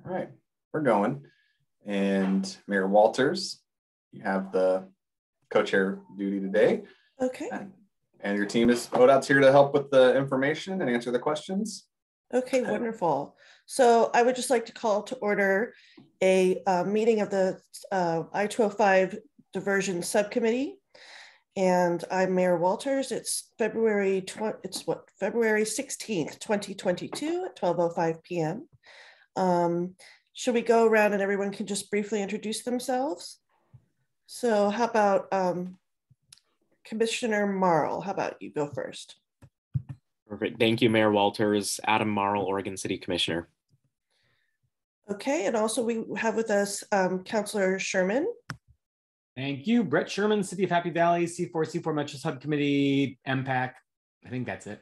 All right, we're going. And Mayor Walters, you have the co-chair duty today. Okay. And your team is ODOT's here to help with the information and answer the questions. Okay, wonderful. So I would just like to call to order a meeting of the I-205 Diversion Subcommittee. And I'm Mayor Walters. It's February 16th, 2022 at 12:05 p.m. Should we go around and everyone can just briefly introduce themselves? So how about Commissioner Marl? How about you go first? Perfect. Thank you, Mayor Walters. Adam Marl, Oregon City Commissioner. Okay, and also we have with us Councilor Sherman. Thank you. Brett Sherman, City of Happy Valley, C4 Metro Subcommittee, MPAC. I think that's it.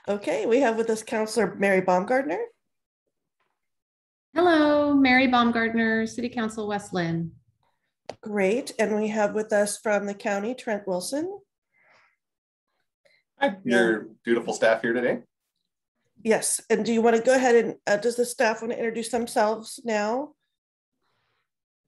Okay, we have with us Councilor Mary Baumgardner. Hello, Mary Baumgardner, City Council West Lynn. Great, and we have with us from the county, Trent Wilson. Hi, your beautiful staff here today. Yes, and do you want to go ahead and does the staff want to introduce themselves now?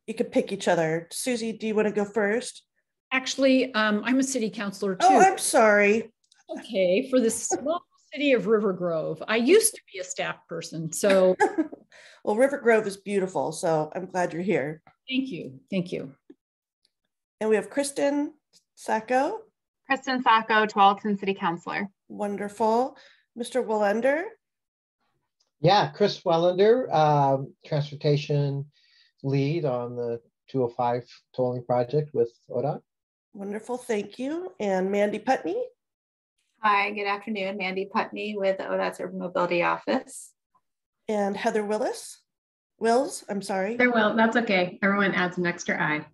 You could pick each other. Susie, do you want to go first? Actually, I'm a city councilor too. Oh, I'm sorry. Okay, for the small city of River Grove. I used to be a staff person, so. Well, River Grove is beautiful, so I'm glad you're here. Thank you, thank you. And we have Kristen Sacco. Kristen Sacco, Tualatin City Councilor. Wonderful. Mr. Willender. Yeah, Chris Wellender, transportation lead on the 205 tolling project with ODOT. Wonderful, thank you. And Mandy Putney. Hi, good afternoon. Mandy Putney with the ODOT's Urban Mobility Office. And Heather Wills, I'm sorry. Heather Wills, that's okay. Everyone adds an extra I.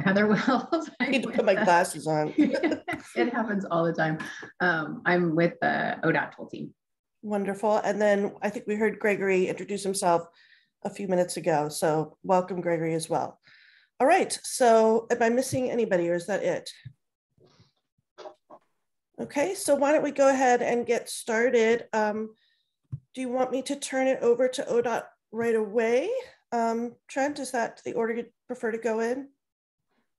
Heather Wills. I need to put my glasses on. It happens all the time. I'm with the ODOT toll team. Wonderful. And then I think we heard Gregory introduce himself a few minutes ago. So welcome, Gregory, as well. All right. So am I missing anybody or is that it? Okay. So why don't we go ahead and get started? Do you want me to turn it over to ODOT right away? Trent, is that the order you'd prefer to go in?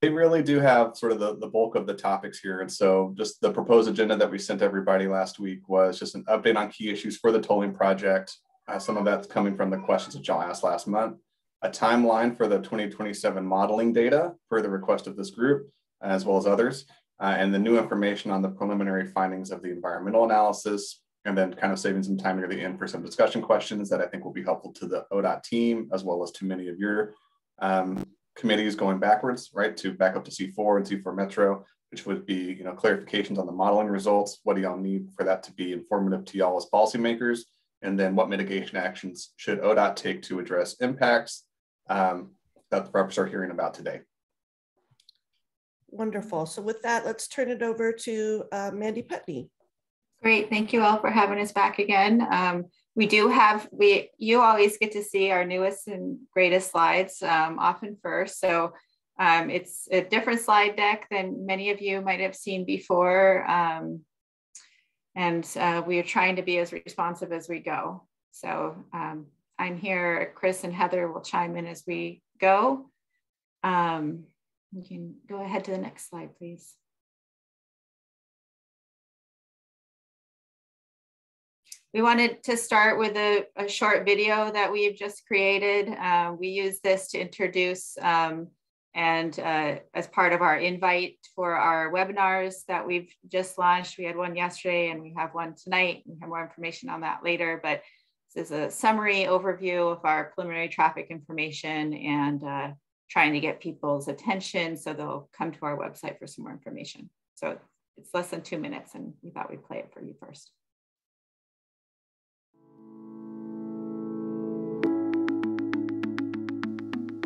They really do have sort of the bulk of the topics here. And so just the proposed agenda that we sent everybody last week was just an update on key issues for the tolling project. Some of that's coming from the questions that y'all asked last month. A timeline for the 2027 modeling data per the request of this group, as well as others. And the new information on the preliminary findings of the environmental analysis, and then kind of saving some time near the end for some discussion questions that I think will be helpful to the ODOT team, as well as to many of your committees going backwards, right, to back up to C4 and C4 Metro, which would be, clarifications on the modeling results. What do y'all need for that to be informative to y'all as policymakers? And then what mitigation actions should ODOT take to address impacts that the reps are hearing about today? Wonderful. So with that, let's turn it over to Mandy Putney. Great, thank you all for having us back again. You always get to see our newest and greatest slides often first. So it's a different slide deck than many of you might have seen before. And we are trying to be as responsive as we go. So I'm here, Chris and Heather will chime in as we go. You can go ahead to the next slide, please. We wanted to start with a short video that we've just created. We use this to introduce and as part of our invite for our webinars that we've just launched. We had one yesterday and we have one tonight. We have more information on that later, but this is a summary overview of our preliminary traffic information and trying to get people's attention so they'll come to our website for some more information. So it's less than 2 minutes and we thought we'd play it for you first.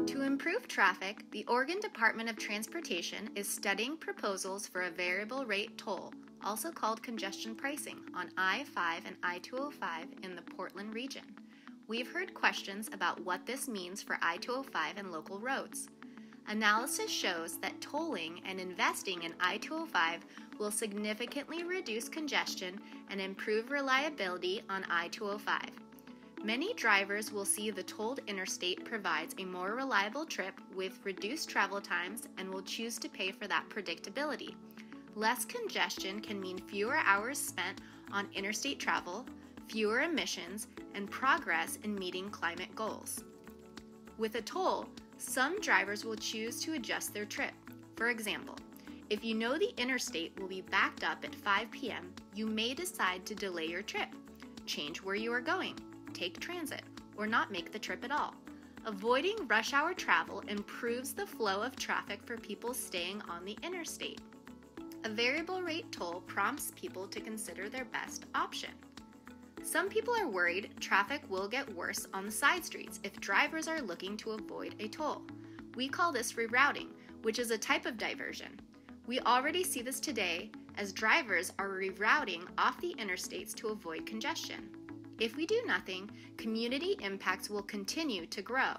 To improve traffic, the Oregon Department of Transportation is studying proposals for a variable rate toll, also called congestion pricing, on I-5 and I-205 in the Portland region. We've heard questions about what this means for I-205 and local roads. Analysis shows that tolling and investing in I-205 will significantly reduce congestion and improve reliability on I-205. Many drivers will see the tolled interstate provides a more reliable trip with reduced travel times and will choose to pay for that predictability. Less congestion can mean fewer hours spent on interstate travel, fewer emissions, and progress in meeting climate goals. With a toll, some drivers will choose to adjust their trip. For example, if you know the interstate will be backed up at 5 p.m., you may decide to delay your trip, change where you are going, take transit, or not make the trip at all. Avoiding rush hour travel improves the flow of traffic for people staying on the interstate. A variable rate toll prompts people to consider their best option. Some people are worried traffic will get worse on the side streets if drivers are looking to avoid a toll. We call this rerouting, which is a type of diversion. We already see this today as drivers are rerouting off the interstates to avoid congestion. If we do nothing, community impacts will continue to grow.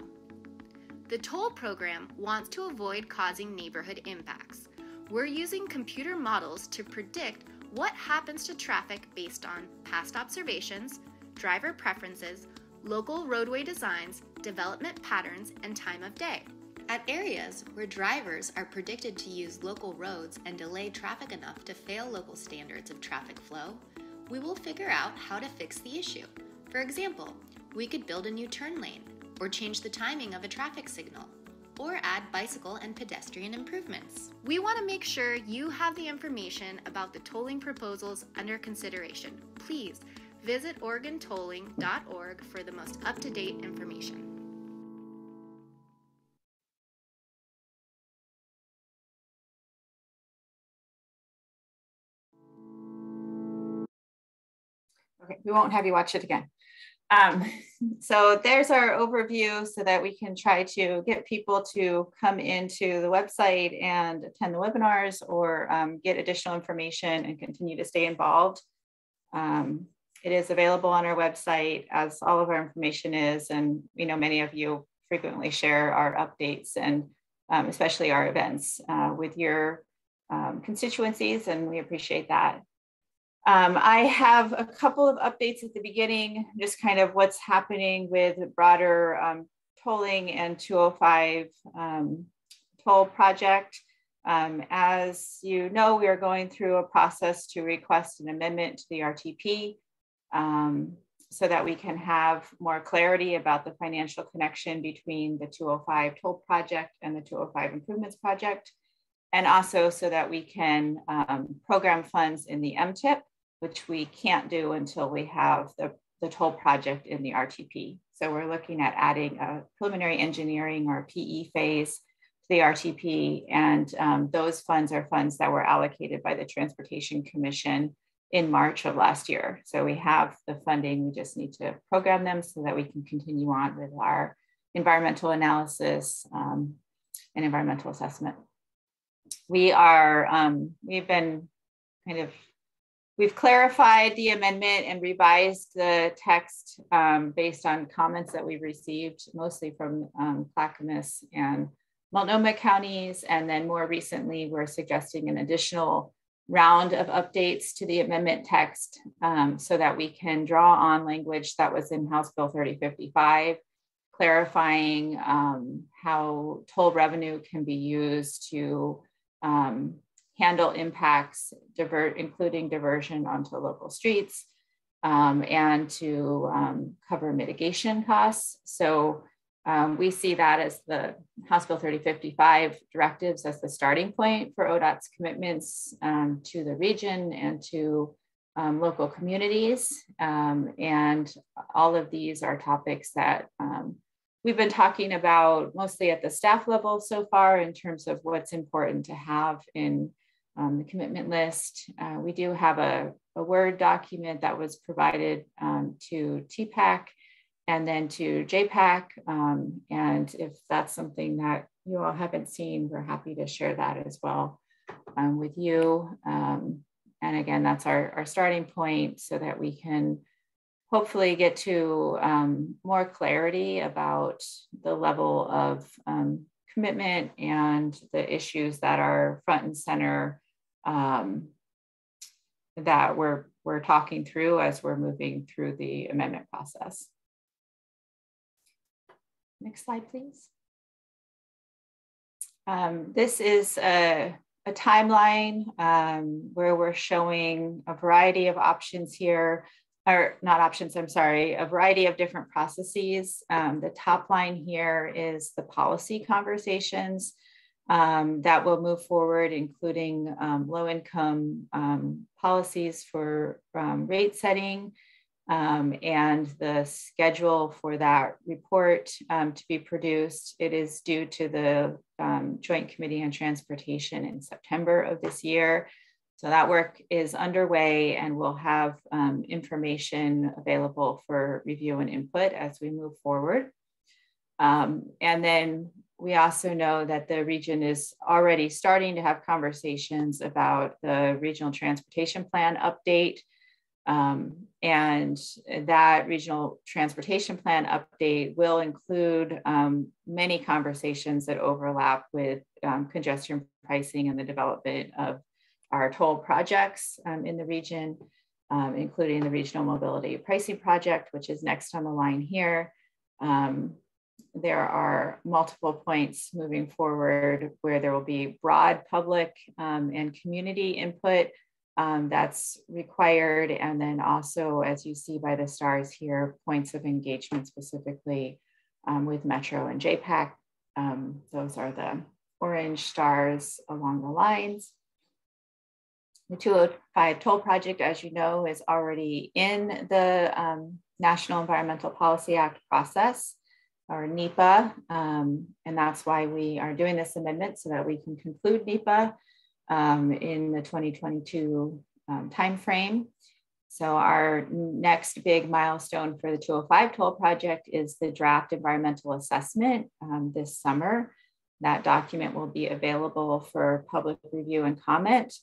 The toll program wants to avoid causing neighborhood impacts. We're using computer models to predict what happens to traffic based on past observations, driver preferences, local roadway designs, development patterns, and time of day. At areas where drivers are predicted to use local roads and delay traffic enough to fail local standards of traffic flow, we will figure out how to fix the issue. For example, we could build a new turn lane, or change the timing of a traffic signal, or add bicycle and pedestrian improvements. We want to make sure you have the information about the tolling proposals under consideration. Please visit OregonTolling.org for the most up-to-date information. Okay, we won't have you watch it again. So there's our overview so that we can try to get people to come into the website and attend the webinars or get additional information and continue to stay involved. It is available on our website, as all of our information is, and we know many of you frequently share our updates and especially our events with your constituencies, and we appreciate that. I have a couple of updates at the beginning, just kind of what's happening with broader tolling and 205 toll project. As you know, we are going through a process to request an amendment to the RTP so that we can have more clarity about the financial connection between the 205 toll project and the 205 improvements project. And also so that we can program funds in the MTIP, which we can't do until we have the toll project in the RTP. So we're looking at adding a preliminary engineering or PE phase to the RTP. And those funds are funds that were allocated by the Transportation Commission in March of last year. So we have the funding, we just need to program them so that we can continue on with our environmental analysis and environmental assessment. We are, we've clarified the amendment and revised the text based on comments that we've received, mostly from Clackamas and Multnomah counties. And then more recently, we're suggesting an additional round of updates to the amendment text so that we can draw on language that was in House Bill 3055, clarifying how toll revenue can be used to handle impacts, including diversion onto local streets, and to cover mitigation costs. So we see that as the House Bill 3055 directives as the starting point for ODOT's commitments to the region and to local communities. And all of these are topics that we've been talking about mostly at the staff level so far in terms of what's important to have in the commitment list. We do have a Word document that was provided to TPAC and then to JPAC. And if that's something that you all haven't seen, we're happy to share that as well with you. And again, that's our starting point so that we can hopefully get to more clarity about the level of commitment and the issues that are front and center that we're talking through as we're moving through the amendment process. Next slide, please. This is a timeline where we're showing a variety of options here, or not options, I'm sorry, a variety of different processes. The top line here is the policy conversations that will move forward, including low-income policies for rate setting, and the schedule for that report to be produced. It is due to the Joint Committee on Transportation in September of this year. So that work is underway, and we'll have information available for review and input as we move forward. And then we also know that the region is already starting to have conversations about the Regional Transportation Plan update. And that Regional Transportation Plan update will include many conversations that overlap with congestion pricing and the development of our toll projects in the region, including the Regional Mobility Pricing Project, which is next on the line here. There are multiple points moving forward where there will be broad public and community input that's required. And then also, as you see by the stars here, points of engagement specifically with Metro and JPAC. Those are the orange stars along the lines. The 205 toll project, as you know, is already in the National Environmental Policy Act process, or NEPA. And that's why we are doing this amendment, so that we can conclude NEPA in the 2022 timeframe. So our next big milestone for the 205 toll project is the draft environmental assessment this summer. That document will be available for public review and comment.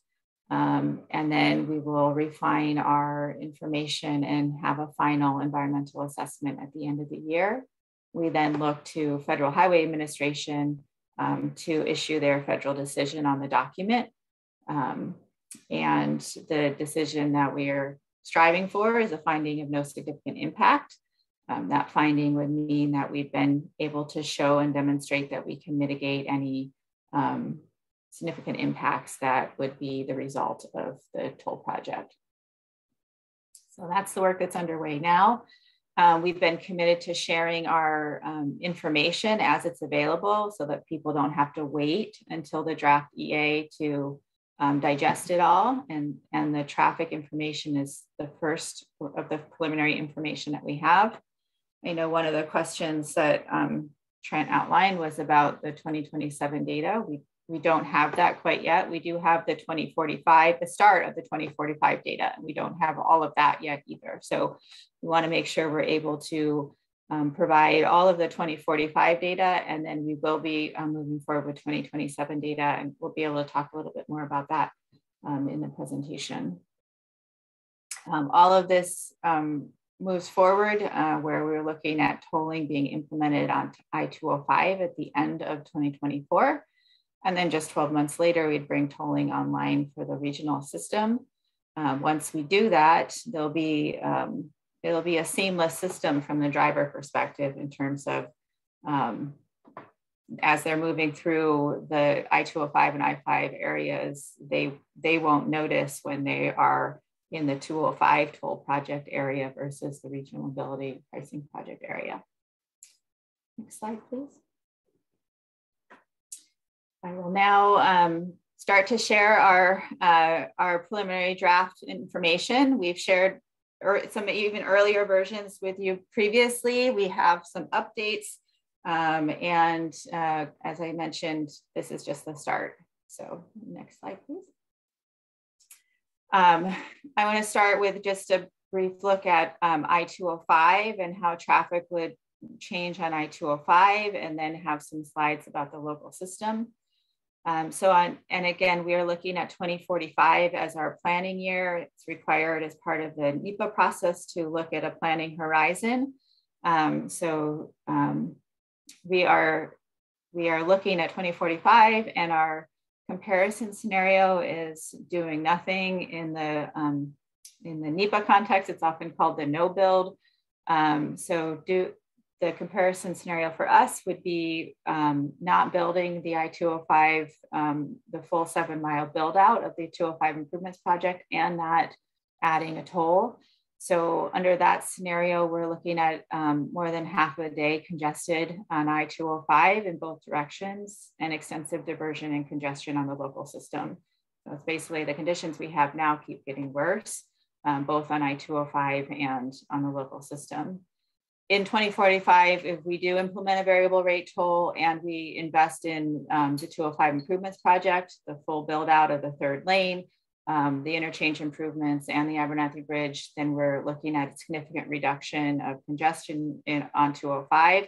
And then we will refine our information and have a final environmental assessment at the end of the year. We then look to Federal Highway Administration to issue their federal decision on the document. And the decision that we are striving for is a finding of no significant impact. That finding would mean that we've been able to show and demonstrate that we can mitigate any significant impacts that would be the result of the toll project. So that's the work that's underway now. We've been committed to sharing our information as it's available, so that people don't have to wait until the draft EA to digest it all. And the traffic information is the first of the preliminary information that we have. I know one of the questions that Trent outlined was about the 2027 data. We don't have that quite yet. We do have the 2045, the start of the 2045 data, and we don't have all of that yet either. So we want to make sure we're able to provide all of the 2045 data, and then we will be moving forward with 2027 data, and we'll be able to talk a little bit more about that in the presentation. All of this moves forward where we're looking at tolling being implemented on I-205 at the end of 2024. And then just 12 months later, we'd bring tolling online for the regional system. Once we do that, it'll be a seamless system from the driver perspective in terms of as they're moving through the I-205 and I-5 areas, they won't notice when they are in the 205 toll project area versus the regional mobility pricing project area. Next slide, please. I will now start to share our preliminary draft information. We've shared some even earlier versions with you previously. We have some updates, and as I mentioned, this is just the start. So next slide, please. I want to start with just a brief look at I-205 and how traffic would change on I-205, and then have some slides about the local system. And again, we are looking at 2045 as our planning year. It's required as part of the NEPA process to look at a planning horizon. We are looking at 2045, and our comparison scenario is doing nothing in the NEPA context. It's often called the no build. the comparison scenario for us would be not building the I-205, the full 7-mile build out of the 205 improvements project, and not adding a toll. So under that scenario, we're looking at more than half a day congested on I-205 in both directions, and extensive diversion and congestion on the local system. So it's basically the conditions we have now keep getting worse, both on I-205 and on the local system. In 2045, if we do implement a variable rate toll and we invest in the 205 improvements project, the full build out of the 3rd lane, the interchange improvements, and the Abernathy Bridge, then we're looking at a significant reduction of congestion on 205,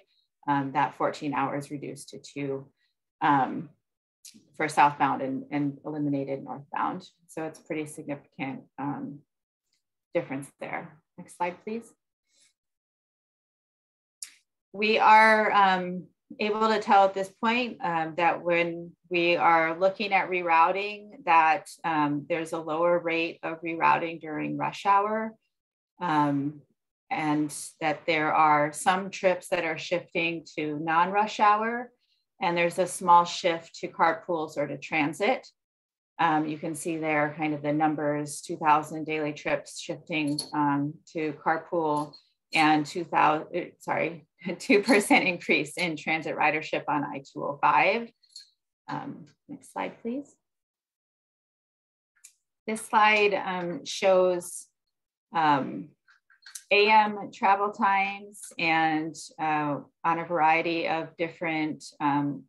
that 14 hours reduced to 2 for southbound and eliminated northbound. So it's a pretty significant difference there. Next slide, please. We are able to tell at this point that when we are looking at rerouting, that there's a lower rate of rerouting during rush hour, and that there are some trips that are shifting to non-rush hour, and there's a small shift to carpools or to transit. You can see there kind of the numbers, 2,000 daily trips shifting to carpool, and 2% increase in transit ridership on I-205. Next slide, please. This slide shows AM travel times and on a variety of different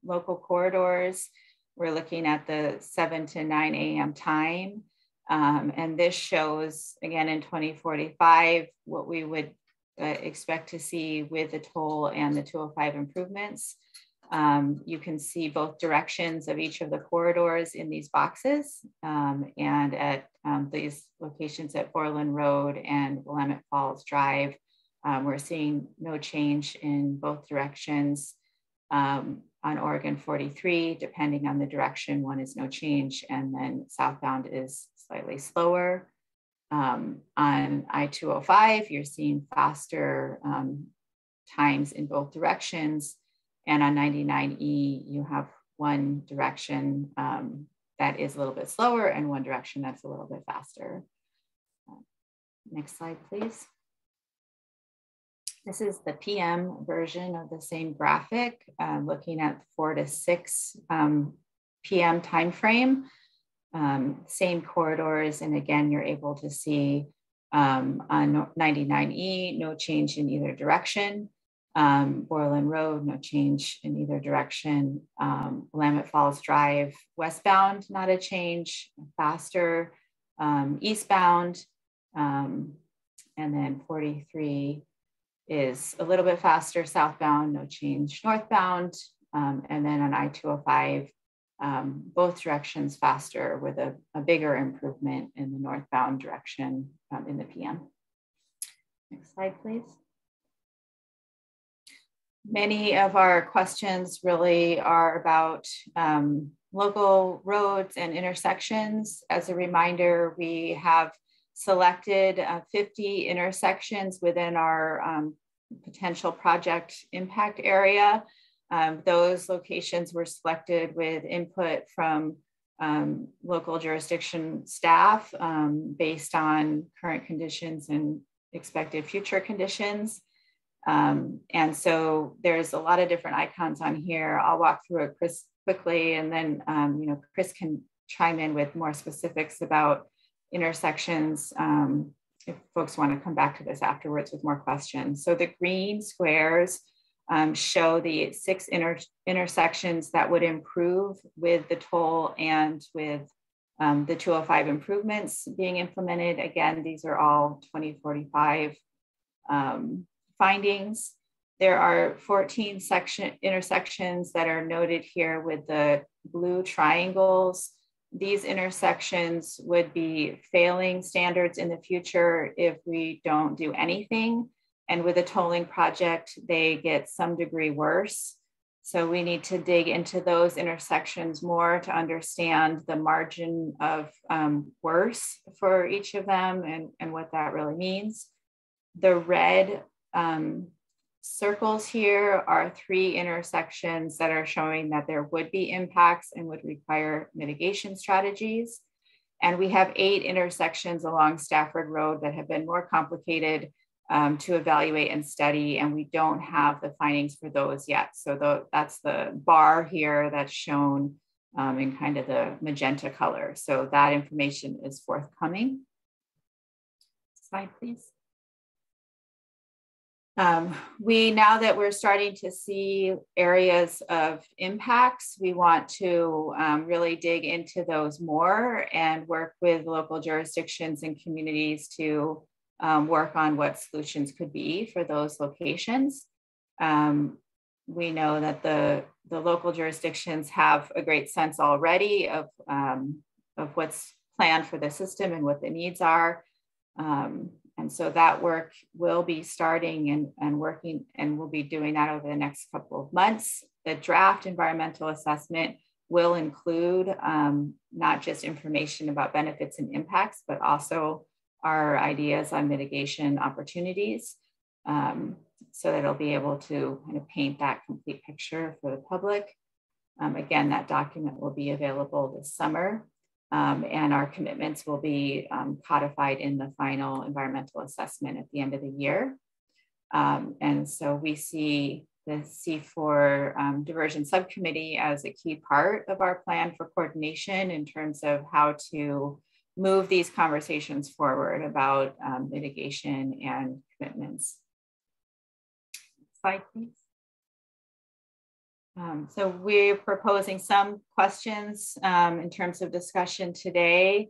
local corridors. We're looking at the 7 to 9 AM time. And this shows, again, in 2045, what we would expect to see with the toll and the 205 improvements. You can see both directions of each of the corridors in these boxes, and at these locations at Borland Road and Willamette Falls Drive, we're seeing no change in both directions. On Oregon 43, depending on the direction, one is no change, and then southbound is slightly slower. On I-205, you're seeing faster times in both directions. And on 99E, you have one direction that is a little bit slower and one direction that's a little bit faster. Next slide, please. This is the PM version of the same graphic, looking at 4 to 6 PM timeframe. Same corridors, and again, you're able to see on 99E, no change in either direction. Borland Road, no change in either direction. Willamette Falls Drive, westbound, not a change, faster. Eastbound, and then 43 is a little bit faster, southbound, no change, northbound. And then on I-205, both directions faster with a bigger improvement in the northbound direction in the PM. Next slide, please. Many of our questions really are about local roads and intersections. As a reminder, we have selected 50 intersections within our potential project impact area. Those locations were selected with input from local jurisdiction staff based on current conditions and expected future conditions. And so there's a lot of different icons on here. I'll walk through it quickly, and then Chris can chime in with more specifics about intersections if folks want to come back to this afterwards with more questions. So the green squares show the 6 intersections that would improve with the toll and with the 205 improvements being implemented. Again, these are all 2045 findings. There are 14 intersections that are noted here with the blue triangles. These intersections would be failing standards in the future if we don't do anything. And with a tolling project, they get some degree worse. So we need to dig into those intersections more to understand the margin of worse for each of them and what that really means. The red circles here are 3 intersections that are showing that there would be impacts and would require mitigation strategies. And we have 8 intersections along Stafford Road that have been more complicated to evaluate and study, and we don't have the findings for those yet. So that's the bar here that's shown in kind of the magenta color. So that information is forthcoming. Slide, please. Now that we're starting to see areas of impacts, we want to really dig into those more and work with local jurisdictions and communities to work on what solutions could be for those locations. We know that the local jurisdictions have a great sense already of what's planned for the system and what the needs are. And so that work will be starting and working, and we'll be doing that over the next couple of months. The draft environmental assessment will include not just information about benefits and impacts, but also our ideas on mitigation opportunities, so that it'll be able to kind of paint that complete picture for the public. Again, that document will be available this summer. And our commitments will be codified in the final environmental assessment at the end of the year. And so we see the C4 Diversion Subcommittee as a key part of our plan for coordination in terms of how to move these conversations forward about mitigation and commitments. Slide, please. So we're proposing some questions in terms of discussion today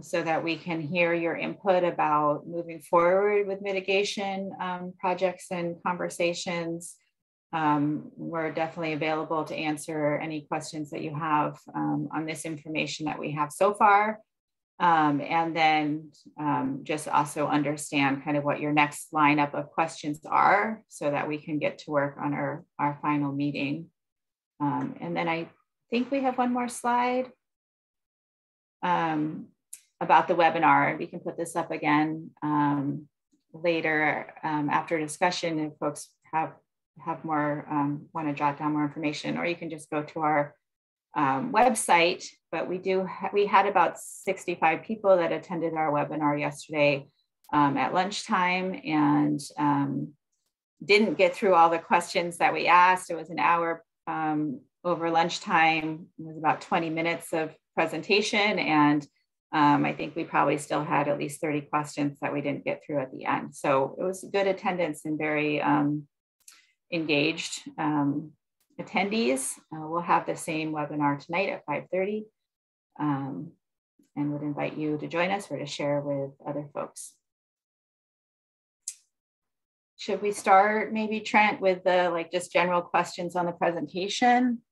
so that we can hear your input about moving forward with mitigation projects and conversations. We're definitely available to answer any questions that you have on this information that we have so far. And then just also understand kind of what your next lineup of questions are so that we can get to work on our final meeting. And then I think we have one more slide about the webinar. We can put this up again later after discussion if folks have more, want to jot down more information, or you can just go to our website. But we had about 65 people that attended our webinar yesterday at lunchtime, and didn't get through all the questions that we asked. It was an hour over lunchtime. It was about 20 minutes of presentation, and I think we probably still had at least 30 questions that we didn't get through at the end. So it was good attendance and very engaged attendees. We'll have the same webinar tonight at 5:30, and would invite you to join us or to share with other folks. Should we start maybe, Trent, with the just general questions on the presentation?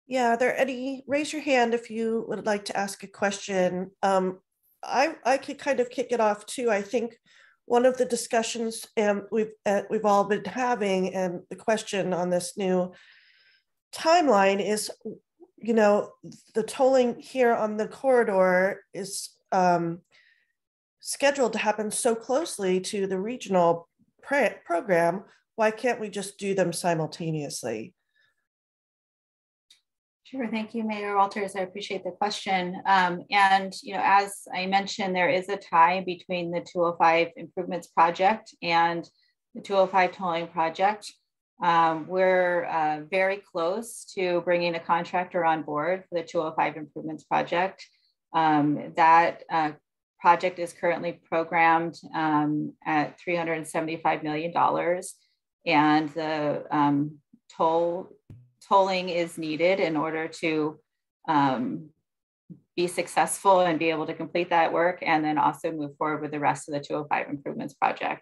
Yeah, are there any? Raise your hand if you would like to ask a question. I could kind of kick it off too. I think one of the discussions we've all been having, and the question on this new timeline is, the tolling here on the corridor is scheduled to happen so closely to the regional program. Why can't we just do them simultaneously? Sure, thank you, Mayor Walters. I appreciate the question. And as I mentioned, there is a tie between the 205 improvements project and the 205 tolling project. We're very close to bringing a contractor on board for the 205 improvements project. That project is currently programmed at $375 million, and the tolling is needed in order to be successful and be able to complete that work, and then also move forward with the rest of the 205 improvements project.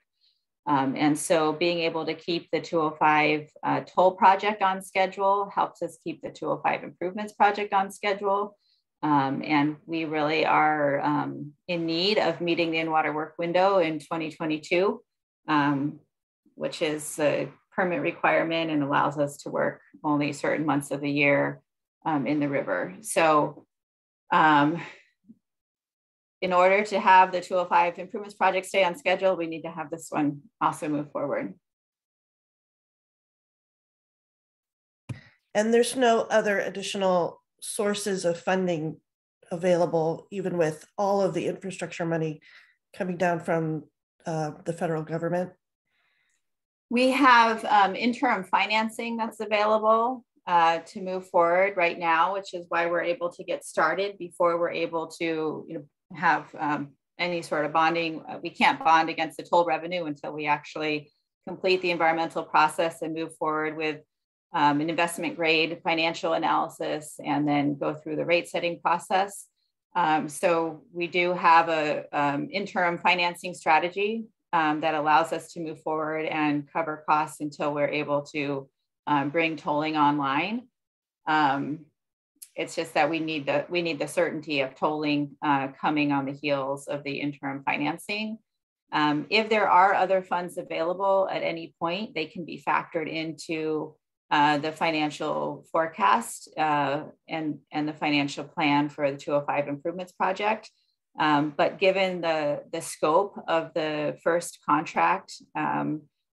And so being able to keep the 205 toll project on schedule helps us keep the 205 improvements project on schedule. And we really are in need of meeting the in-water work window in 2022, which is a permit requirement and allows us to work only certain months of the year in the river. So in order to have the 205 improvements project stay on schedule, we need to have this one also move forward. And there's no other additional sources of funding available, even with all of the infrastructure money coming down from the federal government? We have interim financing that's available to move forward right now, which is why we're able to get started before we're able to have any sort of bonding. We can't bond against the toll revenue until we actually complete the environmental process and move forward with an investment grade financial analysis and then go through the rate setting process. So we do have a interim financing strategy that allows us to move forward and cover costs until we're able to bring tolling online. It's just that we need the certainty of tolling coming on the heels of the interim financing. If there are other funds available at any point, they can be factored into the financial forecast and the financial plan for the 205 improvements project. But given the scope of the first contract,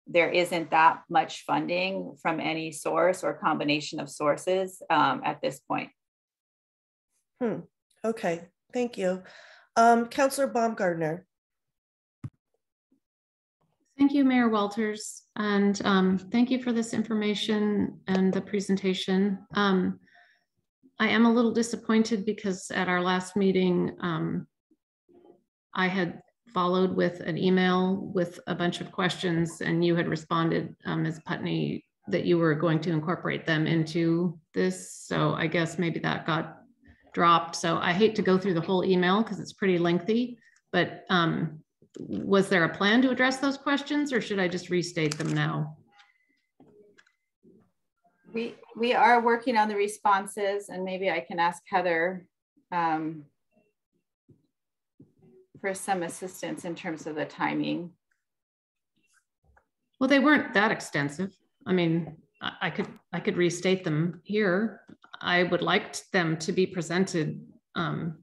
there isn't that much funding from any source or combination of sources at this point. Okay, thank you. Councillor Baumgardner. Thank you, Mayor Walters, and thank you for this information and the presentation. I am a little disappointed because at our last meeting, I had followed with an email with a bunch of questions and you had responded, Ms. Putney, that you were going to incorporate them into this. So I guess maybe that got dropped. So I hate to go through the whole email because it's pretty lengthy, but was there a plan to address those questions or should I just restate them now? We are working on the responses and maybe I can ask Heather for some assistance in terms of the timing. Well, they weren't that extensive. I mean, I could restate them here. I would like them to be presented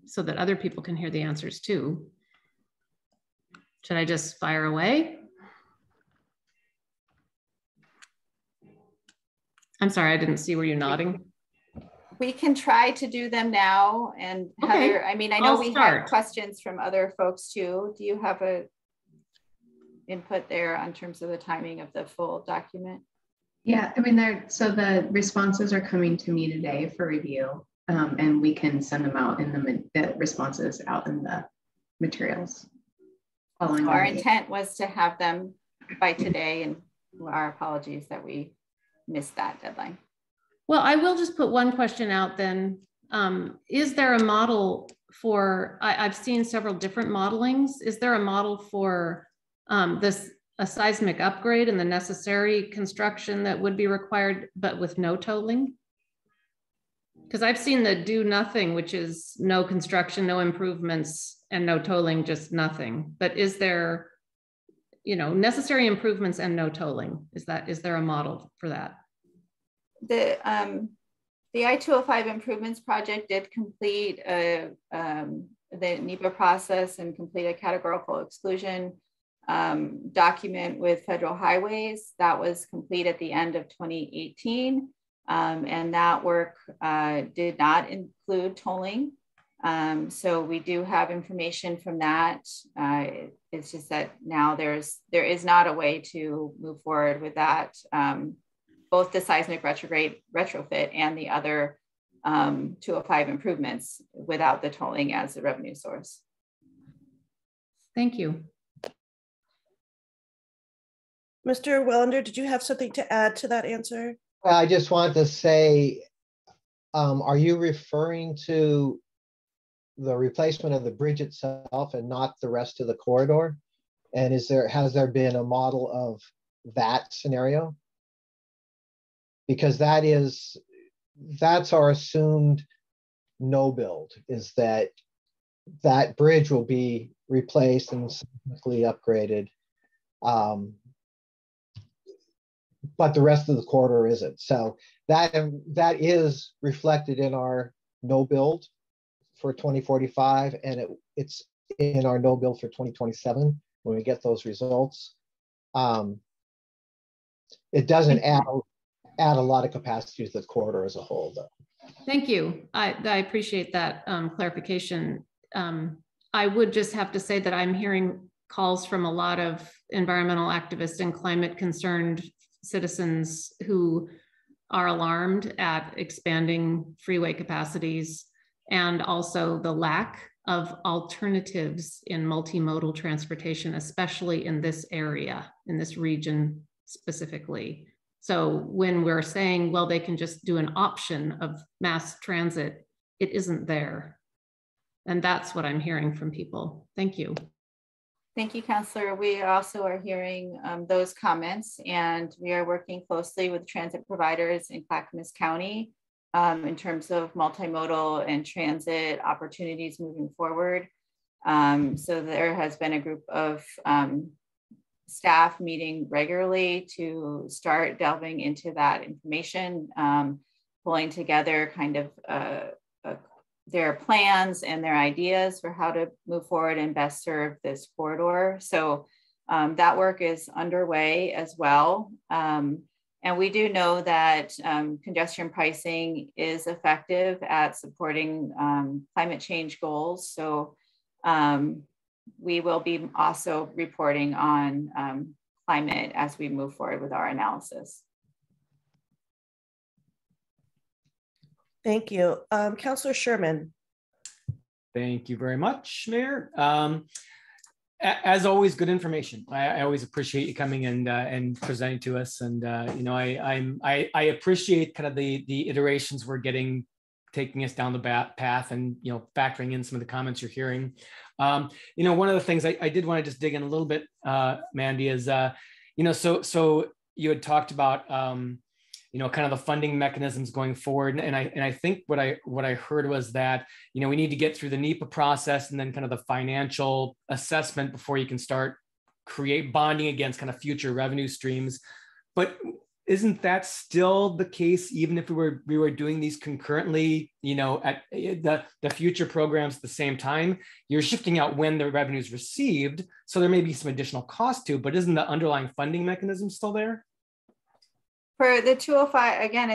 so that other people can hear the answers too. Should I just fire away? I'm sorry, I didn't see, were you nodding? We can try to do them now. And okay. Heather, I mean, I know we have questions from other folks too. Do you have a input there in terms of the timing of the full document? Yeah, I mean, so the responses are coming to me today for review, and we can send them out in the responses out in the materials. Our intent was to have them by today, and our apologies that we missed that deadline. Well, I will just put one question out then. Is there a model for, I've seen several different modelings. Is there a model for a seismic upgrade and the necessary construction that would be required, but with no tolling? Because I've seen the do nothing, which is no construction, no improvements, and no tolling, just nothing. But is there, necessary improvements and no tolling? Is there a model for that? The I-205 improvements project did complete the NEPA process and complete a categorical exclusion document with federal highways. That was complete at the end of 2018. And that work did not include tolling. So we do have information from that. It's just that now there is not a way to move forward with that. Both the seismic retrofit and the other 205 improvements without the tolling as a revenue source. Thank you. Mr. Welander, did you have something to add to that answer? I just want to say, are you referring to the replacement of the bridge itself and not the rest of the corridor? And has there been a model of that scenario? Because that's our assumed no build, is that bridge will be replaced and significantly upgraded. But the rest of the corridor isn't. So that is reflected in our no build for 2045, and it's in our no bill for 2027 when we get those results. It doesn't add a lot of capacity to the corridor as a whole, though. Thank you. I appreciate that clarification. I would just have to say that I'm hearing calls from a lot of environmental activists and climate concerned citizens who are alarmed at expanding freeway capacities and also the lack of alternatives in multimodal transportation, especially in this area, in this region specifically. So when we're saying, well, they can just do an option of mass transit, it isn't there. And that's what I'm hearing from people. Thank you. Thank you, Councillor. We also are hearing those comments, and we are working closely with transit providers in Clackamas County in terms of multimodal and transit opportunities moving forward. So there has been a group of staff meeting regularly to start delving into that information, pulling together kind of their plans and their ideas for how to move forward and best serve this corridor. So that work is underway as well. And we do know that congestion pricing is effective at supporting climate change goals. So we will be also reporting on climate as we move forward with our analysis. Thank you. Councillor Sherman. Thank you very much, Mayor. As always, good information. I always appreciate you coming and presenting to us. And you know, I appreciate kind of the iterations we're getting, taking us down the path, and you know, factoring in some of the comments you're hearing. You know, one of the things I did want to just dig in a little bit, Mandy, is you know, so you had talked about you know, kind of the funding mechanisms going forward, and I think what I heard was that, you know, we need to get through the NEPA process and then kind of the financial assessment before you can start bonding against kind of future revenue streams. But isn't that still the case, even if we were doing these concurrently, you know, at the future programs at the same time? You're shifting out when the revenue is received, so there may be some additional cost to, but isn't the underlying funding mechanism still there? For the 205, again,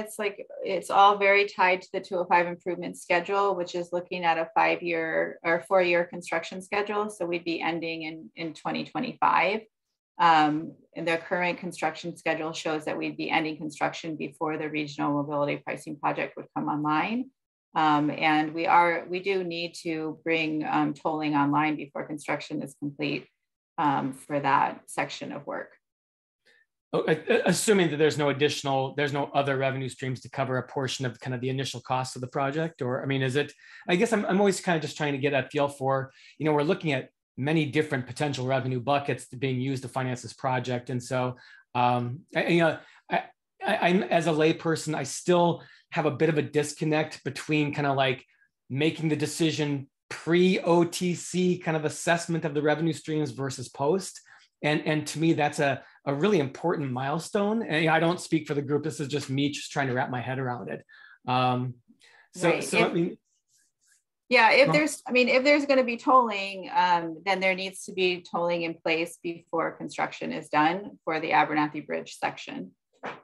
it's all very tied to the 205 improvement schedule, which is looking at a 5-year or 4-year construction schedule. So we'd be ending in 2025. And the current construction schedule shows that we'd be ending construction before the regional mobility pricing project would come online. And we do need to bring tolling online before construction is complete for that section of work. Assuming that there's no other revenue streams to cover a portion of kind of the initial cost of the project, or I mean, is it? I guess I'm always kind of just trying to get a feel for, you know, we're looking at many different potential revenue buckets being used to finance this project, and so I'm as a layperson, I still have a bit of a disconnect between kind of like making the decision pre-OTC kind of assessment of the revenue streams versus post. And to me, that's a really important milestone. And I don't speak for the group. This is just me just trying to wrap my head around it. Right. Yeah, if there's going to be tolling, then there needs to be tolling in place before construction is done for the Abernathy Bridge section.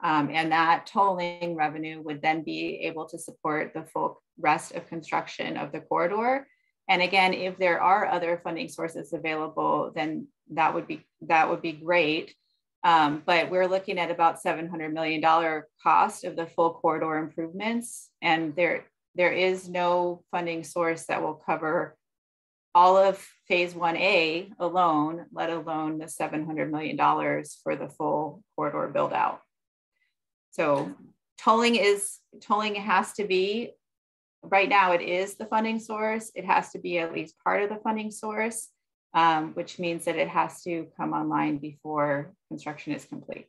And that tolling revenue would then be able to support the full rest of construction of the corridor. And again, if there are other funding sources available, then that would be great. But we're looking at about $700 million cost of the full corridor improvements. And there is no funding source that will cover all of phase 1A alone, let alone the $700 million for the full corridor build out. So tolling has to be, right now it is the funding source. It has to be at least part of the funding source, which means that it has to come online before construction is complete.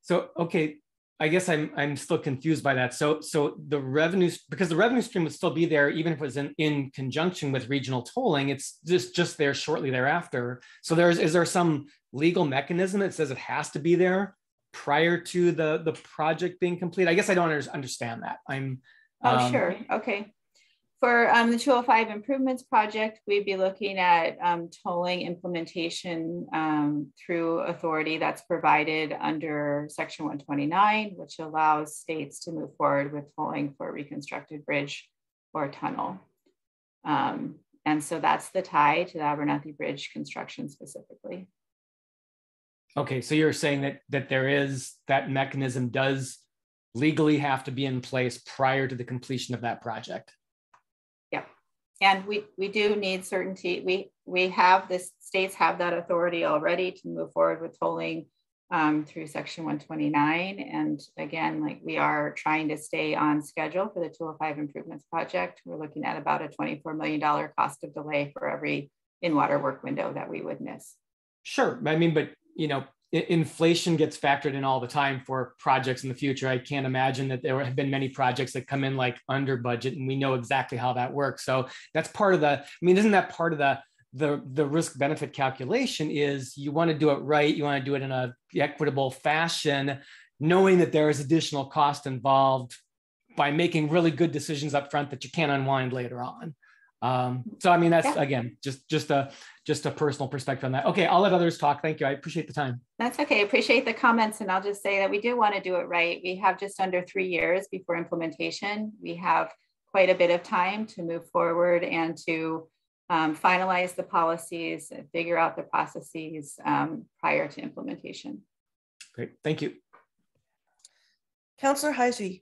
So, okay, I guess I'm still confused by that. So the revenues, because the revenue stream would still be there, even if it was in conjunction with regional tolling, it's just there shortly thereafter. So is there some legal mechanism that says it has to be there prior to the project being complete? I guess I don't understand that. Sure, okay. For the 205 improvements project, we'd be looking at tolling implementation through authority that's provided under Section 129, which allows states to move forward with tolling for a reconstructed bridge or tunnel. And so that's the tie to the Abernathy Bridge construction specifically. Okay, so you're saying that there is, that mechanism does legally have to be in place prior to the completion of that project. And we do need certainty. We have this, states have that authority already to move forward with tolling through Section 129. And again, like, we are trying to stay on schedule for the 205 improvements project. We're looking at about a $24 million cost of delay for every in-water work window that we would miss. Sure, I mean, but you know, inflation gets factored in all the time for projects in the future. I can't imagine that there have been many projects that come in like under budget, and we know exactly how that works. So that's part of the, I mean, isn't that part of the risk benefit calculation? Is you want to do it right, you want to do it in a equitable fashion, knowing that there is additional cost involved by making really good decisions up front that you can't unwind later on. So I mean, that's again, just a personal perspective on that. Okay, I'll let others talk. Thank you. I appreciate the time. That's okay. Appreciate the comments. And I'll just say that we do want to do it right. We have just under 3 years before implementation. We have quite a bit of time to move forward and to finalize the policies and figure out the processes prior to implementation. Great. Thank you. Councillor Heisey.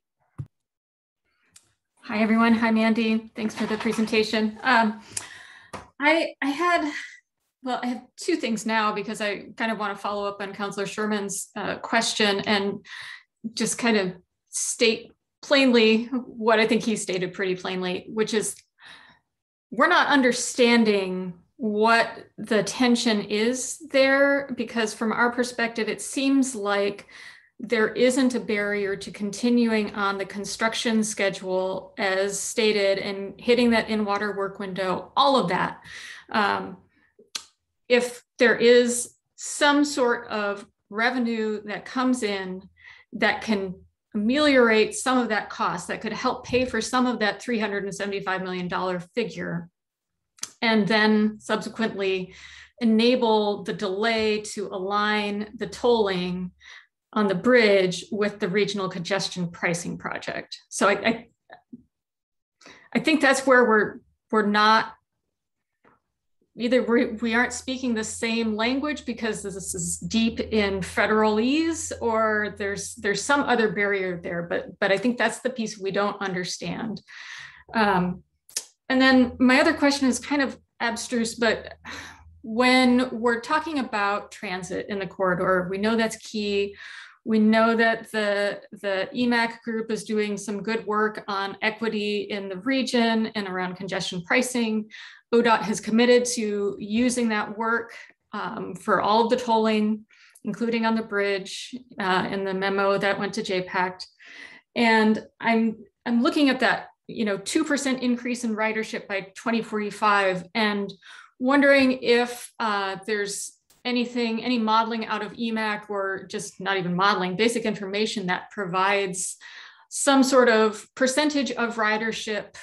Hi, everyone. Hi, Mandy. Thanks for the presentation. I have 2 things now, because I kind of want to follow up on Councillor Sherman's question and just kind of state plainly what I think he stated pretty plainly, which is we're not understanding what the tension is there, because from our perspective, it seems like there isn't a barrier to continuing on the construction schedule as stated and hitting that in-water work window, all of that. If there is some sort of revenue that comes in that can ameliorate some of that cost, that could help pay for some of that $375 million figure, and then subsequently enable the delay to align the tolling on the bridge with the regional congestion pricing project. So I think that's where we're not, either we aren't speaking the same language because this is deep in federalese, or there's some other barrier there, but I think that's the piece we don't understand. And then my other question is kind of abstruse, but when we're talking about transit in the corridor, we know that's key. We know that the EMAC group is doing some good work on equity in the region and around congestion pricing. ODOT has committed to using that work for all of the tolling, including on the bridge in the memo that went to JPACT. And I'm looking at that, 2% increase in ridership by 2045, and wondering if there's any modeling out of EMAC, or just not even modeling, basic information that provides some sort of percentage of ridership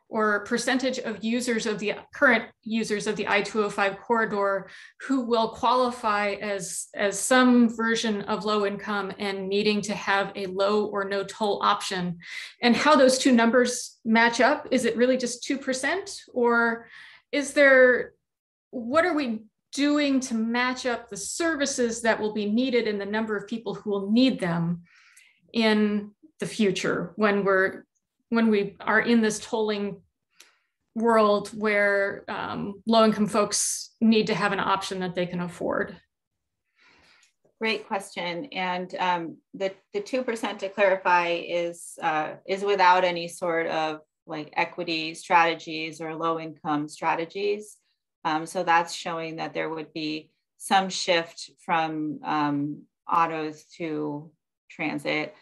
or percentage of users of the current users of the I-205 corridor who will qualify as some version of low income and needing to have a low or no toll option, and how those 2 numbers match up. Is it really just 2%, or is there, what are we doing to match up the services that will be needed and the number of people who will need them in the future when we are in this tolling world where low-income folks need to have an option that they can afford? Great question. And the 2%, to clarify, is without any sort of like equity strategies or low-income strategies. So that's showing that there would be some shift from autos to transit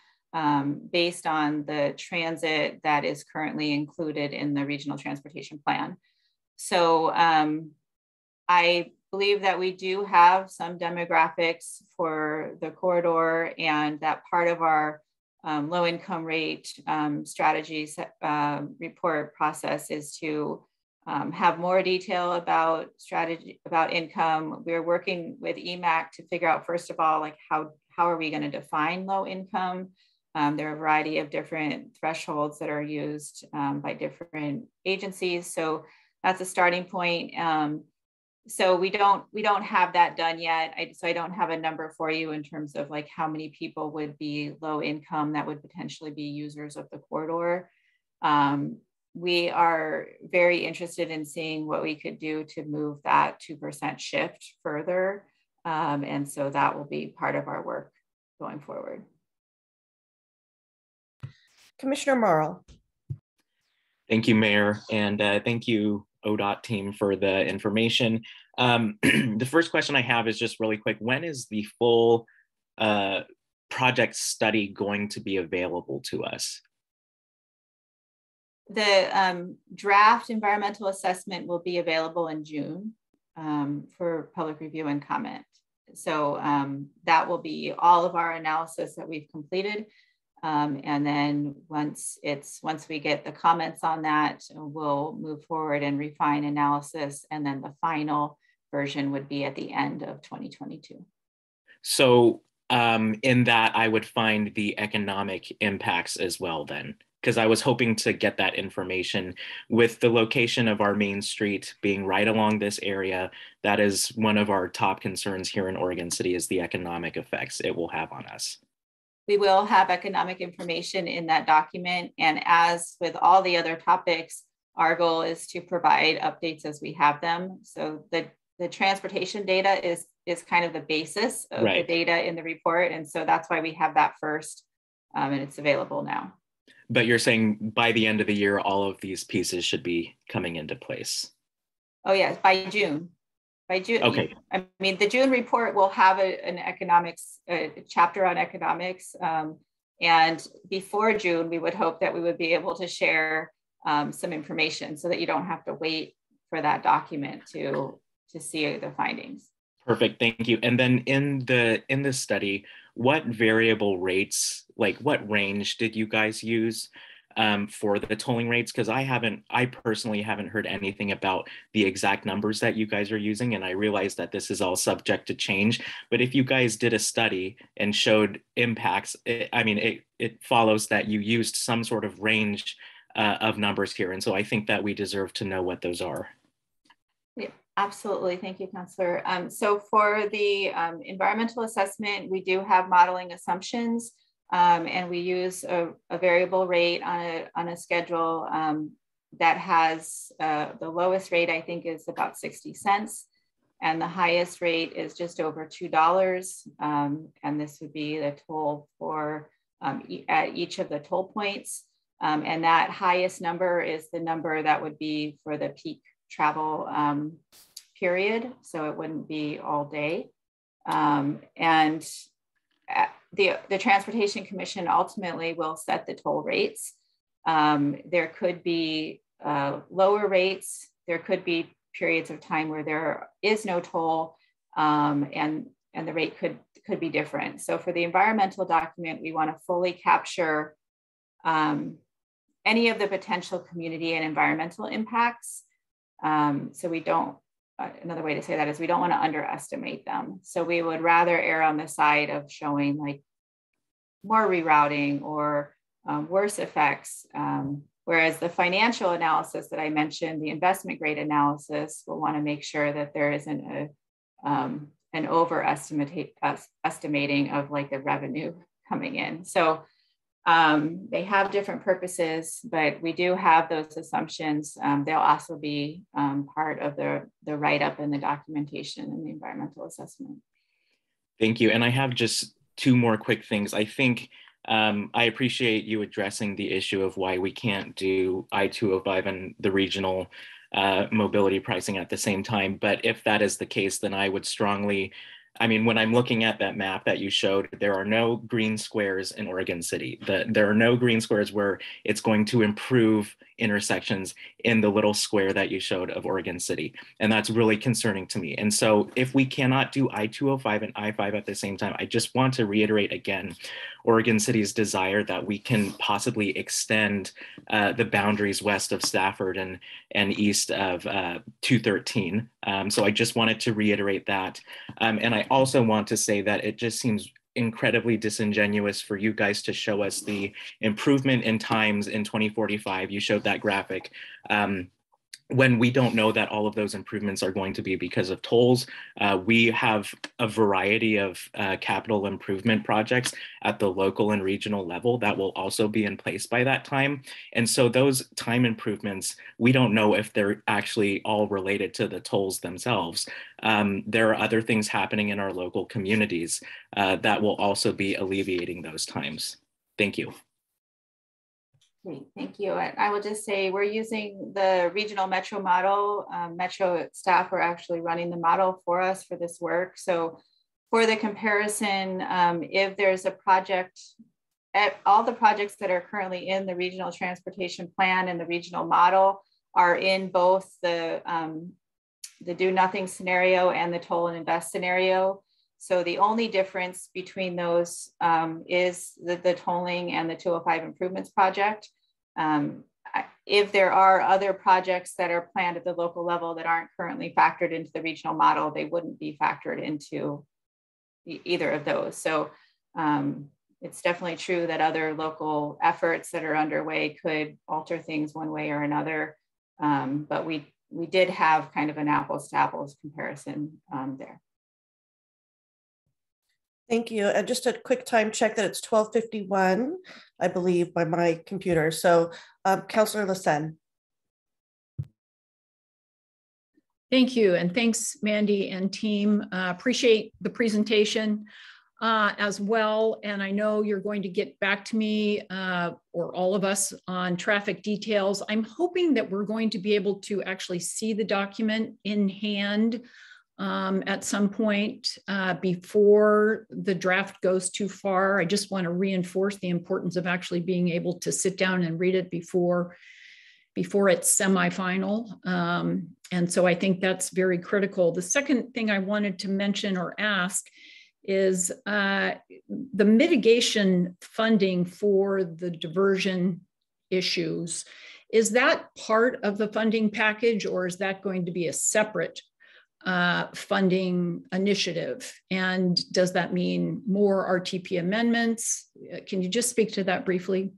based on the transit that is currently included in the regional transportation plan. So I believe that we do have some demographics for the corridor, and that part of our low income rate strategies report process is to have more detail about strategy, about income. We're working with EMAC to figure out, first of all, like how are we going to define low income? There are a variety of different thresholds that are used by different agencies. So that's a starting point. So we don't have that done yet. So I don't have a number for you in terms of like how many people would be low income that would potentially be users of the corridor. We are very interested in seeing what we could do to move that 2% shift further. And so that will be part of our work going forward. Commissioner Morrow. Thank you, Mayor, and thank you, ODOT team, for the information. The first question I have is just really quick. When is the full project study going to be available to us? The draft environmental assessment will be available in June for public review and comment. So that will be all of our analysis that we've completed. And then once we get the comments on that, we'll move forward and refine analysis. And then the final version would be at the end of 2022. So in that, I would find the economic impacts as well then, because I was hoping to get that information with the location of our main street being right along this area. That is one of our top concerns here in Oregon City, is the economic effects it will have on us. We will have economic information in that document. And as with all the other topics, our goal is to provide updates as we have them. So the transportation data is kind of the basis of the data in the report. And so that's why we have that first, and it's available now. But you're saying by the end of the year, all of these pieces should be coming into place? Oh yes, by June. By June, okay. I mean, the June report will have an economics chapter on economics. And before June, we would hope that we would be able to share some information so that you don't have to wait for that document to see the findings. Perfect, thank you. And then in the study, what variable rates, like what range did you guys use for the tolling rates? Because I personally haven't heard anything about the exact numbers that you guys are using, and I realize that this is all subject to change. But if you guys did a study and showed impacts, it follows that you used some sort of range of numbers here, and so I think that we deserve to know what those are. Yeah, absolutely, thank you, Councillor. So for the environmental assessment, we do have modeling assumptions. And we use a variable rate on a schedule that has the lowest rate, I think, is about 60 cents. And the highest rate is just over $2. And this would be the toll for at each of the toll points. And that highest number is the number that would be for the peak travel period. So it wouldn't be all day. And the Transportation Commission ultimately will set the toll rates. There could be lower rates. There could be periods of time where there is no toll, and the rate could be different. So for the environmental document, we want to fully capture any of the potential community and environmental impacts. So we don't. Another way to say that is we don't want to underestimate them. So we would rather err on the side of showing like more rerouting or worse effects. Whereas the financial analysis that I mentioned, the investment grade analysis, will want to make sure that there isn't an estimating of like the revenue coming in. So they have different purposes, but we do have those assumptions. They'll also be part of the write-up and the documentation and the environmental assessment. Thank you. And I have just two more quick things. I think I appreciate you addressing the issue of why we can't do I-205 and the regional mobility pricing at the same time. But if that is the case, then I would strongly, when I'm looking at that map that you showed, there are no green squares in Oregon City. There are no green squares where it's going to improve intersections in the little square that you showed of Oregon City. And that's really concerning to me. And so if we cannot do I-205 and I-5 at the same time, I just want to reiterate again, Oregon City's desire that we can possibly extend the boundaries west of Stafford and east of 213. So I just wanted to reiterate that. And I also want to say that it just seems incredibly disingenuous for you guys to show us the improvement in times in 2045. You showed that graphic. When we don't know that all of those improvements are going to be because of tolls. We have a variety of capital improvement projects at the local and regional level that will also be in place by that time. And so those time improvements, we don't know if they're actually all related to the tolls themselves. There are other things happening in our local communities that will also be alleviating those times. Thank you. Great, thank you. I will just say we're using the regional metro model. Metro staff are actually running the model for us for this work. So for the comparison, if there's a project, all the projects that are currently in the regional transportation plan and the regional model are in both the do nothing scenario and the toll and invest scenario. So the only difference between those is the tolling and the 205 improvements project. If there are other projects that are planned at the local level that aren't currently factored into the regional model, they wouldn't be factored into either of those. So it's definitely true that other local efforts that are underway could alter things one way or another. But we did have kind of an apples to apples comparison there. Thank you. And just a quick time check that it's 12:51, I believe, by my computer. So Councillor Lassen. Thank you. And thanks, Mandy and team. Appreciate the presentation as well. And I know you're going to get back to me or all of us on traffic details. I'm hoping that we're going to be able to actually see the document in hand at some point before the draft goes too far. I just want to reinforce the importance of actually being able to sit down and read it before it's semi-final. And so I think that's very critical. The second thing I wanted to mention or ask is the mitigation funding for the diversion issues. Is that part of the funding package, or is that going to be a separate funding initiative? And does that mean more RTP amendments? Can you just speak to that briefly?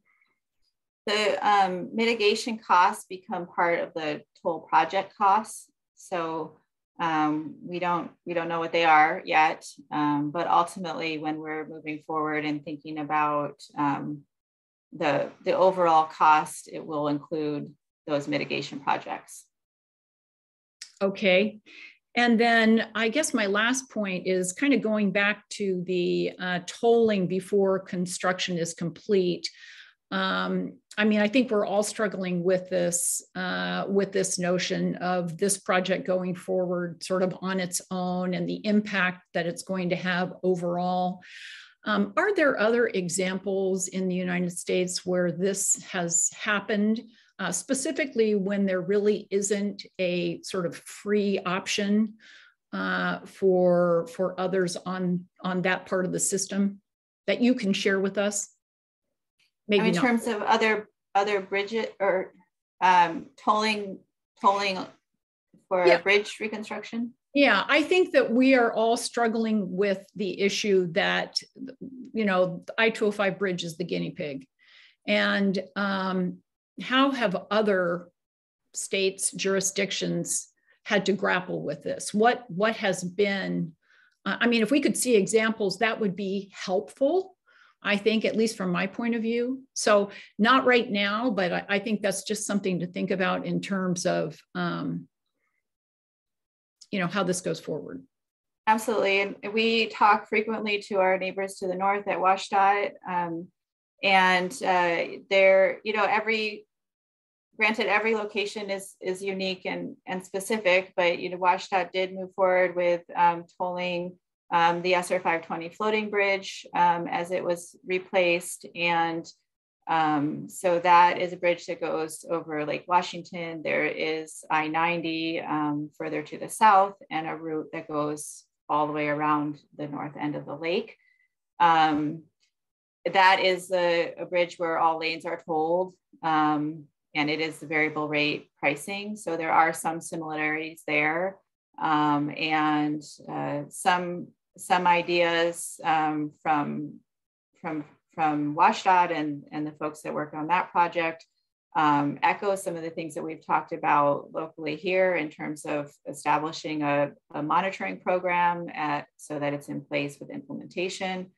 The mitigation costs become part of the toll project costs. So we don't know what they are yet, but ultimately when we're moving forward and thinking about the overall cost, it will include those mitigation projects. Okay. And then I guess my last point is kind of going back to the tolling before construction is complete. I mean, I think we're all struggling with this notion of this project going forward sort of on its own and the impact that it's going to have overall. Are there other examples in the United States where this has happened? Specifically when there really isn't a sort of free option for others on that part of the system that you can share with us? Maybe in terms of other bridges or tolling for bridge reconstruction? Yeah, I think that we are all struggling with the issue that, you know, the I-205 bridge is the guinea pig. And how have other states, jurisdictions had to grapple with this? What has been, I mean, if we could see examples, that would be helpful, I think, at least from my point of view. So not right now, but I think that's just something to think about in terms of, you know, how this goes forward. Absolutely. And we talk frequently to our neighbors to the north at WSDOT. They're, you know, granted, every location is unique and specific, but, you know, WSDOT did move forward with tolling the SR 520 floating bridge as it was replaced. And So that is a bridge that goes over Lake Washington. There is I-90 further to the south, and a route that goes all the way around the north end of the lake. That is a bridge where all lanes are tolled, and it is the variable rate pricing. So there are some similarities there, and some ideas from WashDOT and the folks that work on that project echo some of the things that we've talked about locally here in terms of establishing a monitoring program so that it's in place with implementation,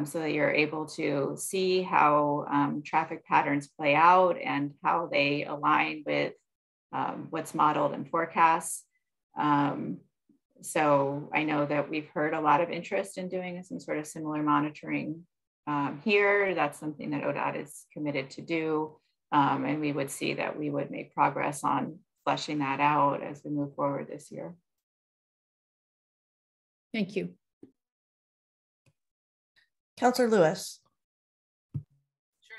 so that you're able to see how traffic patterns play out and how they align with what's modeled and forecasts. So I know that we've heard a lot of interest in doing some sort of similar monitoring here. That's something that ODOT is committed to do. And we would see that we would make progress on fleshing that out as we move forward this year. Thank you. Councilor Lewis. Sure,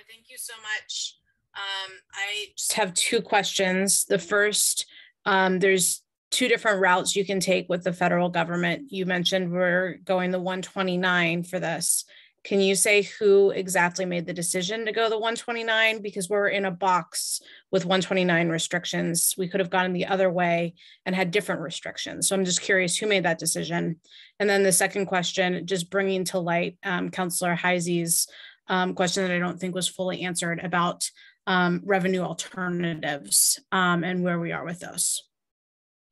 thank you so much. I just have two questions. The first, there's two different routes you can take with the federal government. You mentioned we're going the 129 for this. Can you say who exactly made the decision to go the 129? Because we're in a box with 129 restrictions. We could have gone the other way and had different restrictions. So I'm just curious who made that decision. And then the second question, just bringing to light Councilor Heisey's question that I don't think was fully answered about revenue alternatives and where we are with those.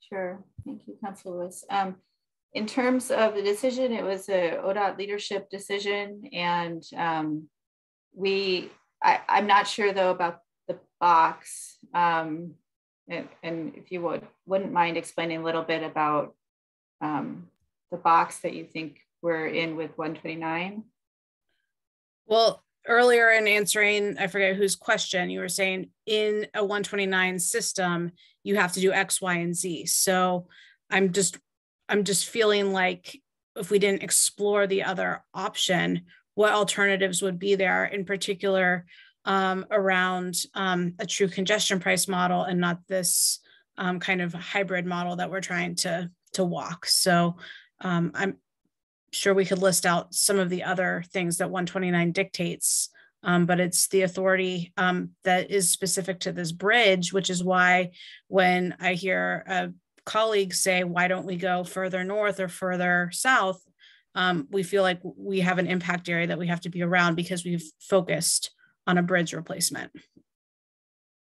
Sure, thank you, Councilor Lewis. In terms of the decision, it was a ODOT leadership decision, and I'm not sure though about the box. And if you wouldn't mind explaining a little bit about the box that you think we're in with 129. Well, earlier in answering, I forget whose question, you were saying in a 129 system, you have to do X, Y, and Z. So I'm just feeling like if we didn't explore the other option, what alternatives would be there, in particular around a true congestion price model and not this kind of hybrid model that we're trying to walk. So I'm sure we could list out some of the other things that 129 dictates, but it's the authority that is specific to this bridge, which is why when I hear colleagues say, why don't we go further north or further south? We feel like we have an impact area that we have to be around because we've focused on a bridge replacement.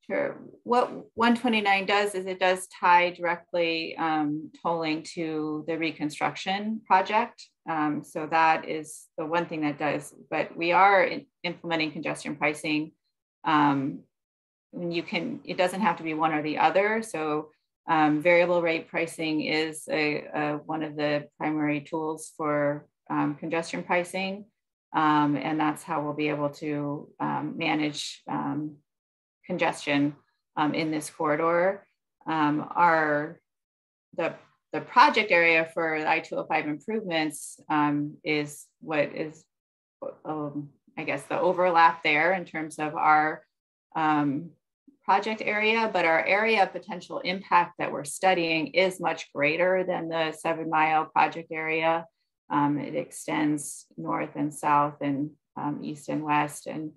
Sure. What 129 does is it does tie directly tolling to the reconstruction project. So that is the one thing that does, but we are implementing congestion pricing. It doesn't have to be one or the other. So variable rate pricing is one of the primary tools for congestion pricing. And that's how we'll be able to manage congestion in this corridor. The project area for I-205 improvements is what is, I guess, the overlap there in terms of our project area, but our area of potential impact that we're studying is much greater than the 7-mile project area. It extends north and south and east and west. And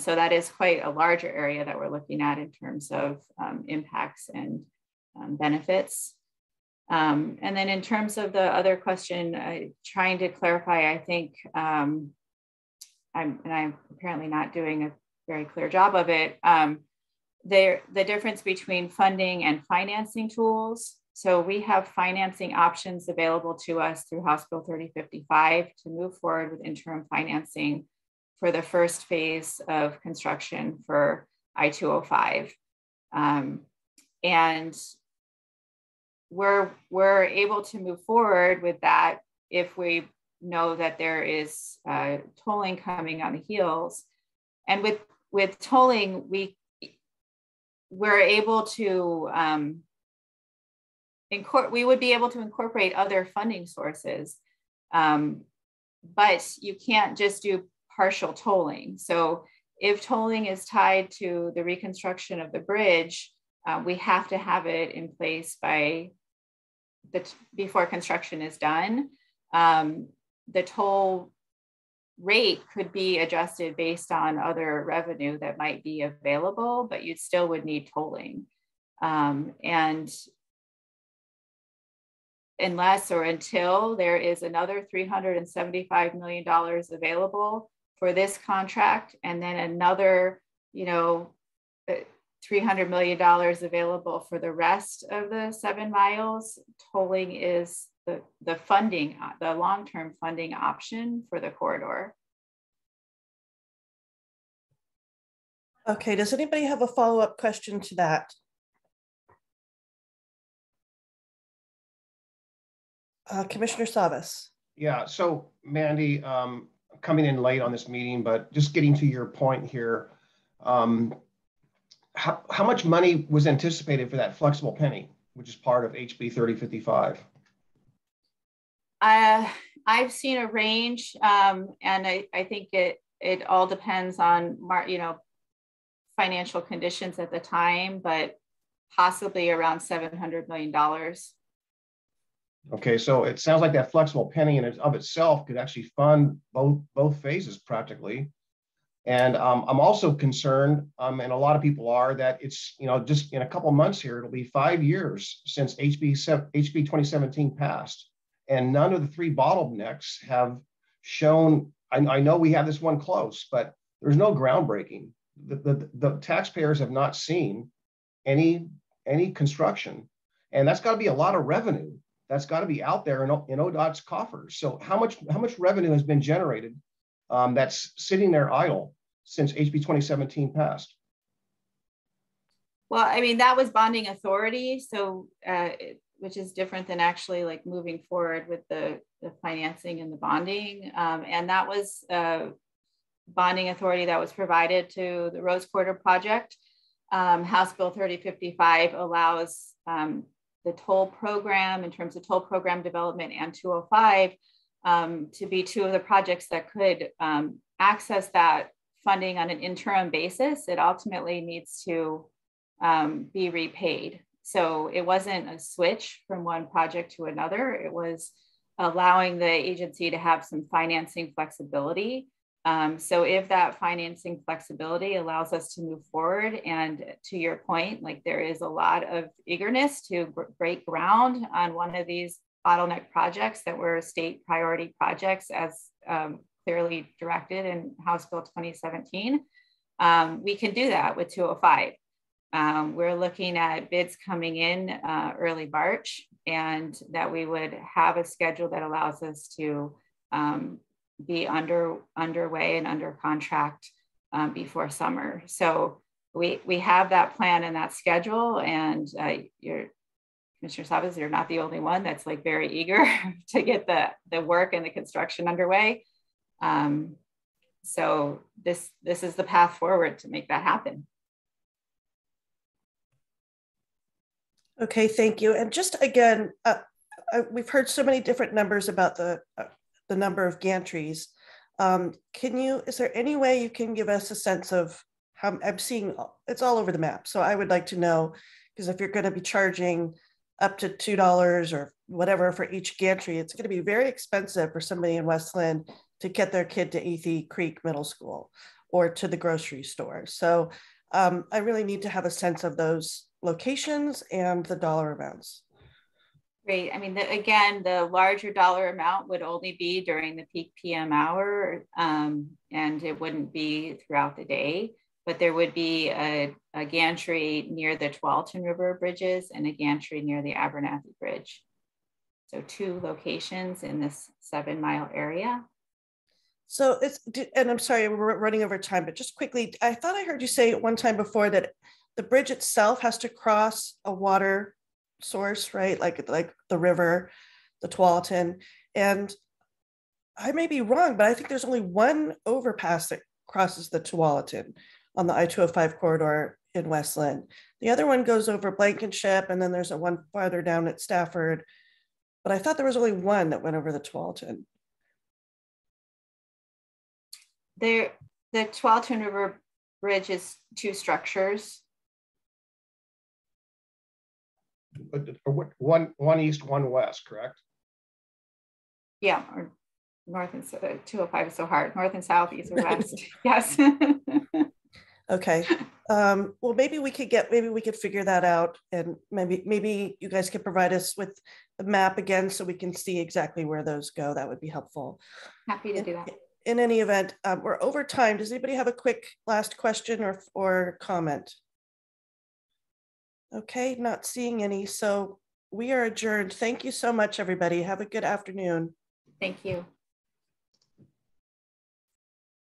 so that is quite a larger area that we're looking at in terms of impacts and benefits. And then in terms of the other question, trying to clarify, I think, I'm apparently not doing a very clear job of it, the difference between funding and financing tools. So we have financing options available to us through House Bill 3055 to move forward with interim financing for the first phase of construction for I-205. And we're able to move forward with that if we know that there is tolling coming on the heels. And with tolling, we're able to we would be able to incorporate other funding sources, but you can't just do partial tolling. So if tolling is tied to the reconstruction of the bridge, we have to have it in place by before construction is done. The toll rate could be adjusted based on other revenue that might be available, but you still would need tolling. And unless or until there is another $375 million available for this contract, and then another, $300 million available for the rest of the 7 miles, tolling is the funding, the long-term funding option for the corridor. Okay, does anybody have a follow-up question to that? Commissioner Savas. Yeah, so Mandy, coming in late on this meeting, but just getting to your point here, how much money was anticipated for that flexible penny, which is part of HB 3055? I've seen a range, and I think it all depends on financial conditions at the time, but possibly around $700 million. Okay, so it sounds like that flexible penny in of itself could actually fund both phases practically. And I'm also concerned, and a lot of people are, that it's, just in a couple months here, it'll be 5 years since HB 2017 passed. And none of the 3 bottlenecks have shown, I know we have this one close, but there's no groundbreaking. The taxpayers have not seen any construction. And that's got to be a lot of revenue. That's got to be out there in ODOT's coffers. So how much revenue has been generated that's sitting there idle since HB 2017 passed? Well, I mean, that was bonding authority. So which is different than actually like moving forward with the financing and the bonding. And that was bonding authority that was provided to the Rose Quarter project. House Bill 3055 allows the toll program, in terms of toll program development, and 205 to be 2 of the projects that could access that funding on an interim basis. It ultimately needs to be repaid. So it wasn't a switch from one project to another. It was allowing the agency to have some financing flexibility. So if that financing flexibility allows us to move forward, and to your point, like there is a lot of eagerness to break ground on one of these bottleneck projects that were state priority projects as clearly directed in House Bill 2017, we can do that with 205. We're looking at bids coming in early March, and that we would have a schedule that allows us to be underway and under contract before summer. So we have that plan and that schedule, and Commissioner Savas, you're not the only one that's like very eager to get the work and the construction underway. So this is the path forward to make that happen. Okay, thank you. And just again, we've heard so many different numbers about the number of gantries. Is there any way you can give us a sense of how, I'm seeing it's all over the map. So I would like to know, because if you're going to be charging up to $2 or whatever for each gantry, it's going to be very expensive for somebody in Westland to get their kid to Athey Creek Middle School or to the grocery store. So I really need to have a sense of those locations and the dollar amounts. Great. I mean, again, the larger dollar amount would only be during the peak PM hour, and it wouldn't be throughout the day, but there would be a gantry near the Tualatin River bridges and a gantry near the Abernathy Bridge. So 2 locations in this 7-mile area. So and I'm sorry, we're running over time, but just quickly, I thought I heard you say one time before that the bridge itself has to cross a water source, right? Like the river, the Tualatin. And I may be wrong, but I think there's only one overpass that crosses the Tualatin on the I-205 corridor in Westland. The other one goes over Blankenship, and then there's one farther down at Stafford. But I thought there was only one that went over the Tualatin. The Tualatin River Bridge is 2 structures. One east, one west, correct? Yeah, or north and south. 205 is so hard. North and south, east or west. Yes. Okay. Well, maybe we could figure that out, and maybe you guys could provide us with the map again so we can see exactly where those go. That would be helpful. Happy to do that. In any event, we're over time. Does anybody have a quick last question or comment? Okay, not seeing any. So we are adjourned. Thank you so much, everybody. Have a good afternoon. Thank you.